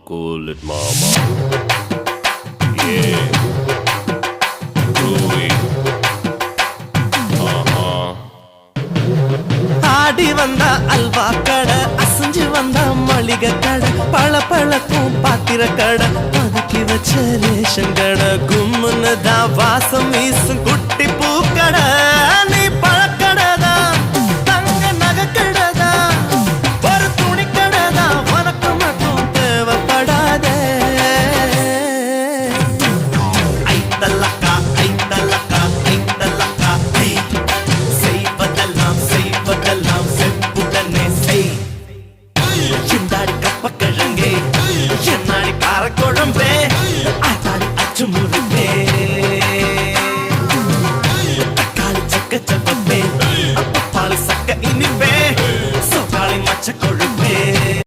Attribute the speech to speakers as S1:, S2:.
S1: cool it, mama. Yeah. Groovy.
S2: ஆடி வந்த அல்வா கடை, அசைஞ்சு வந்த மளிகை கடை, பழ பழக்கும் பாத்திர கடை, பதுக்கி வச்ச ரேஷன் கடை, கும்முன்னு தான் வாசம் வீசும் குட்டி பூக்கடை. நீ பழக்கடைதான், தங்க நகைக்கடைதான், ஒரு துணி கடைதான், உனக்கு மட்டும் தேவைப்படாதே. ஐத்தலக்கா ஐத்தலக்கா ஐத்தலக்கா ஐ, செய்வதெல்லாம் செய்வதெல்லாம் செப்புடனே செய். சிந்தாடி கப்பக்கிழங்கே, என்னாடி காரக்குழம்பே, ஆத்தாடி அச்சு முருகே, தக்காளி சக்க சப்பப்பே, பாலி சக்க இனிப்பே, சோப்பாளி மச்ச கொழு